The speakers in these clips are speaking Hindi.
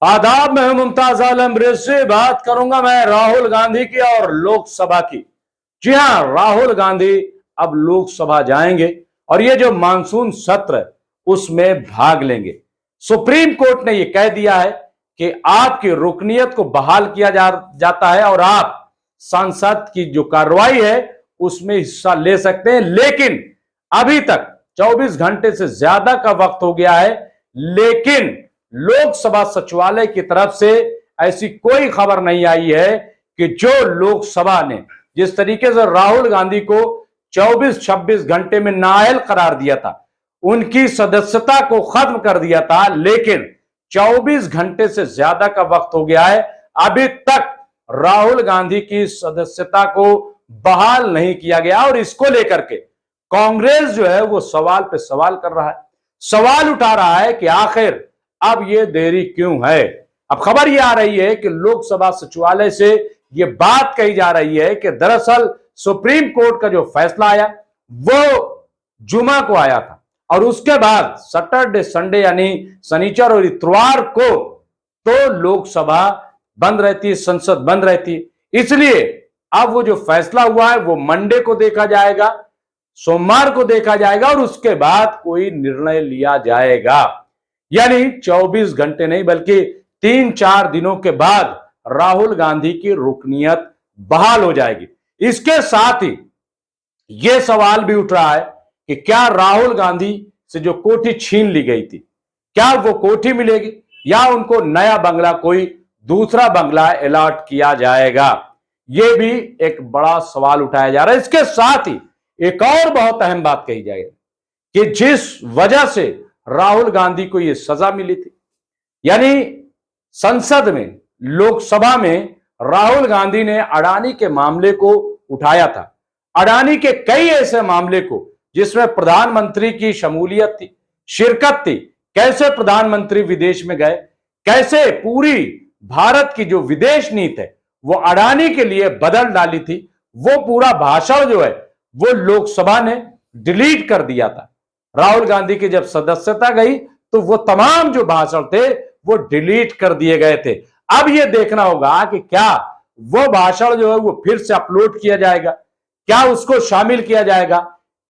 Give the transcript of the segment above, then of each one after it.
आदाब, मैं मुमताज आलम रिज से बात करूंगा मैं राहुल गांधी की और लोकसभा की। जी हां, राहुल गांधी अब लोकसभा जाएंगे और ये जो मानसून सत्र है उसमें भाग लेंगे। सुप्रीम कोर्ट ने यह कह दिया है कि आपकी रुकनीयत को बहाल किया जाता है और आप संसद की जो कार्रवाई है उसमें हिस्सा ले सकते हैं, लेकिन अभी तक 24 घंटे से ज्यादा का वक्त हो गया है, लेकिन लोकसभा सचिवालय की तरफ से ऐसी कोई खबर नहीं आई है कि जो लोकसभा ने जिस तरीके से राहुल गांधी को 24-26 घंटे में नाअहल करार दिया था, उनकी सदस्यता को खत्म कर दिया था, लेकिन 24 घंटे से ज्यादा का वक्त हो गया है, अभी तक राहुल गांधी की सदस्यता को बहाल नहीं किया गया और इसको लेकर के कांग्रेस जो है वो सवाल पे सवाल कर रहा है, सवाल उठा रहा है कि आखिर अब ये देरी क्यों है। अब खबर ये आ रही है कि लोकसभा सचिवालय से ये बात कही जा रही है कि दरअसल सुप्रीम कोर्ट का जो फैसला आया वो जुमा को आया था और उसके बाद सैटरडे संडे यानी शनिचर और इतवार को तो लोकसभा बंद रहती है, संसद बंद रहती है। इसलिए अब वो जो फैसला हुआ है वो मंडे को देखा जाएगा, सोमवार को देखा जाएगा और उसके बाद कोई निर्णय लिया जाएगा। यानी 24 घंटे नहीं बल्कि 3-4 दिनों के बाद राहुल गांधी की रुकनीयत बहाल हो जाएगी। इसके साथ ही यह सवाल भी उठ रहा है कि क्या राहुल गांधी से जो कोठी छीन ली गई थी, क्या वो कोठी मिलेगी या उनको नया बंगला, कोई दूसरा बंगला अलॉट किया जाएगा। यह भी एक बड़ा सवाल उठाया जा रहा है। इसके साथ ही एक और बहुत अहम बात कही जाएगी कि जिस वजह से राहुल गांधी को यह सजा मिली थी, यानी संसद में, लोकसभा में राहुल गांधी ने अडानी के मामले को उठाया था, अडानी के कई ऐसे मामले को जिसमें प्रधानमंत्री की शमूलियत थी, शिरकत थी, कैसे प्रधानमंत्री विदेश में गए, कैसे पूरी भारत की जो विदेश नीति है वो अडानी के लिए बदल डाली थी, वो पूरा भाषण जो है वो लोकसभा ने डिलीट कर दिया था। राहुल गांधी की जब सदस्यता गई तो वो तमाम जो भाषण थे वो डिलीट कर दिए गए थे। अब ये देखना होगा कि क्या वो भाषण जो है वो फिर से अपलोड किया जाएगा, क्या उसको शामिल किया जाएगा,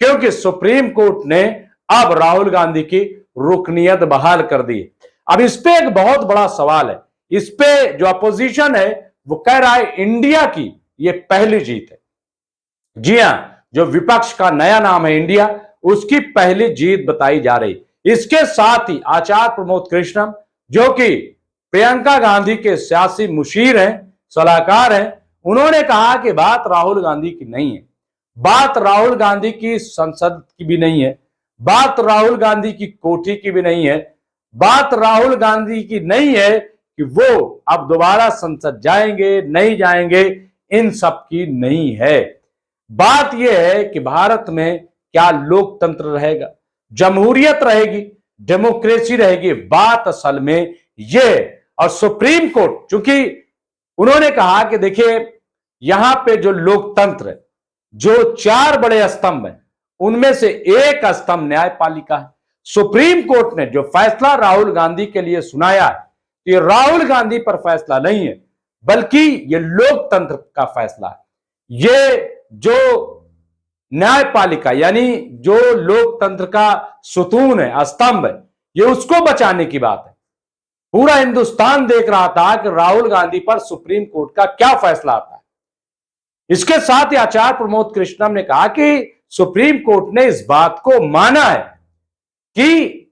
क्योंकि सुप्रीम कोर्ट ने अब राहुल गांधी की रुकनीयत बहाल कर दी। अब इस पे एक बहुत बड़ा सवाल है, इस पे जो अपोजिशन है वो कह रहा है इंडिया की ये पहली जीत है। जी हां, जो विपक्ष का नया नाम है इंडिया, उसकी पहली जीत बताई जा रही। इसके साथ ही आचार्य प्रमोद कृष्णम, जो कि प्रियंका गांधी के सियासी मुशीर हैं, सलाहकार हैं, उन्होंने कहा कि बात राहुल गांधी की नहीं है, बात राहुल गांधी की संसद की भी नहीं है, बात राहुल गांधी की कोठी की भी नहीं है, बात राहुल गांधी की नहीं है कि वो अब दोबारा संसद जाएंगे नहीं जाएंगे, इन सब की नहीं है। बात यह है कि भारत में क्या लोकतंत्र रहेगा, जमहूरियत रहेगी, डेमोक्रेसी रहेगी, बात असल में यह। और सुप्रीम कोर्ट, चूंकि उन्होंने कहा कि देखिए यहां पे जो लोकतंत्र है, जो 4 बड़े स्तंभ हैं, उनमें से एक स्तंभ न्यायपालिका है। सुप्रीम कोर्ट ने जो फैसला राहुल गांधी के लिए सुनाया है, ये राहुल गांधी पर फैसला नहीं है बल्कि ये लोकतंत्र का फैसला है। ये जो न्यायपालिका यानी जो लोकतंत्र का सुतून है, स्तंभ है, ये उसको बचाने की बात है। पूरा हिंदुस्तान देख रहा था कि राहुल गांधी पर सुप्रीम कोर्ट का क्या फैसला आता है। इसके साथ ही आचार्य प्रमोद कृष्णम ने कहा कि सुप्रीम कोर्ट ने इस बात को माना है कि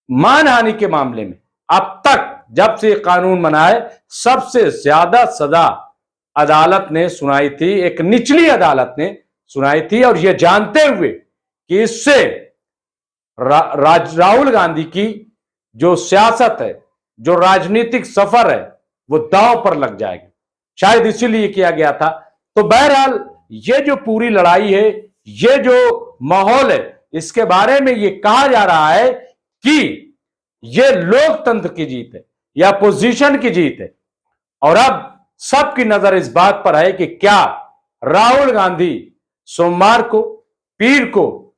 मानहानि के मामले में अब तक जब से कानून बना है सबसे ज्यादा सजा अदालत ने सुनाई थी, एक निचली अदालत ने सुनाई थी, और यह जानते हुए कि इससे राहुल गांधी की जो सियासत है, जो राजनीतिक सफर है, वो दांव पर लग जाएगी, शायद इसीलिए किया गया था। तो बहरहाल ये जो पूरी लड़ाई है, ये जो माहौल है, इसके बारे में ये कहा जा रहा है कि ये लोकतंत्र की जीत है या अपोजिशन की जीत है। और अब सबकी नजर इस बात पर है कि क्या राहुल गांधी सोमवार को, पीर को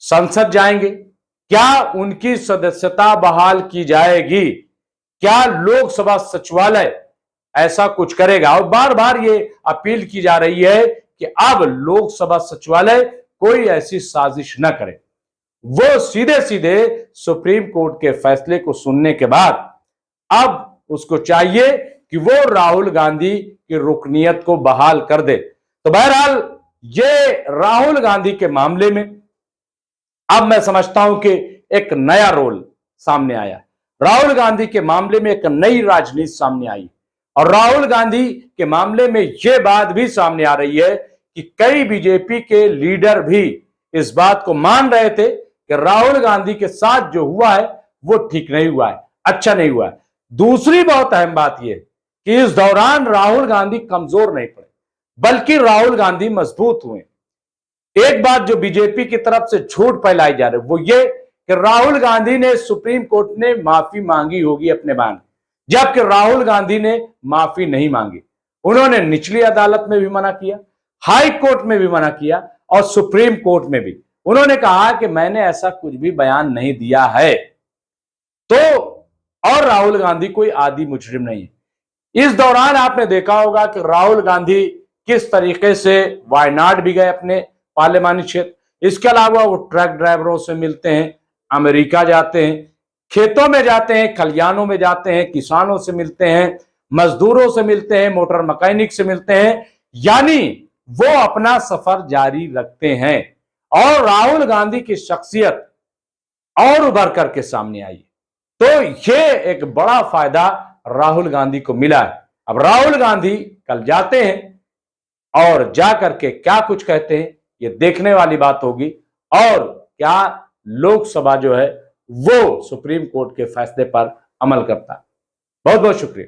संसद जाएंगे, क्या उनकी सदस्यता बहाल की जाएगी, क्या लोकसभा सचिवालय ऐसा कुछ करेगा? और बार बार ये अपील की जा रही है कि अब लोकसभा सचिवालय कोई ऐसी साजिश न करे। वो सीधे सीधे सुप्रीम कोर्ट के फैसले को सुनने के बाद अब उसको चाहिए कि वो राहुल गांधी की रुकनीयत को बहाल कर दे। तो बहरहाल ये राहुल गांधी के मामले में अब मैं समझता हूं कि एक नया रोल सामने आया। राहुल गांधी के मामले में एक नई राजनीति सामने आई और राहुल गांधी के मामले में यह बात भी सामने आ रही है कि कई बीजेपी के लीडर भी इस बात को मान रहे थे कि राहुल गांधी के साथ जो हुआ है वो ठीक नहीं हुआ है, अच्छा नहीं हुआ है। दूसरी बहुत अहम बात यह कि इस दौरान राहुल गांधी कमजोर नहीं पड़े, बल्कि राहुल गांधी मजबूत हुए। एक बात जो बीजेपी की तरफ से झूठ फैलाई जा रही है वो ये कि राहुल गांधी ने सुप्रीम कोर्ट ने माफी मांगी होगी अपने बयान, जबकि राहुल गांधी ने माफी नहीं मांगी। उन्होंने निचली अदालत में भी मना किया, हाई कोर्ट में भी मना किया और सुप्रीम कोर्ट में भी उन्होंने कहा कि मैंने ऐसा कुछ भी बयान नहीं दिया है। तो और राहुल गांधी कोई आदि मुजरिम नहीं है। इस दौरान आपने देखा होगा कि राहुल गांधी किस तरीके से वायनाड भी गए अपने पार्लियामानी क्षेत्र। इसके अलावा वो ट्रक ड्राइवरों से मिलते हैं, अमेरिका जाते हैं, खेतों में जाते हैं, खलियानों में जाते हैं, किसानों से मिलते हैं, मजदूरों से मिलते हैं, मोटर मैकेनिक से मिलते हैं, यानी वो अपना सफर जारी रखते हैं। और राहुल गांधी की शख्सियत और उभर करके सामने आई, तो ये एक बड़ा फायदा राहुल गांधी को मिला है। अब राहुल गांधी कल जाते हैं और जा करके क्या कुछ कहते हैं ये देखने वाली बात होगी, और क्या लोकसभा जो है वो सुप्रीम कोर्ट के फैसले पर अमल करता है। बहुत बहुत शुक्रिया।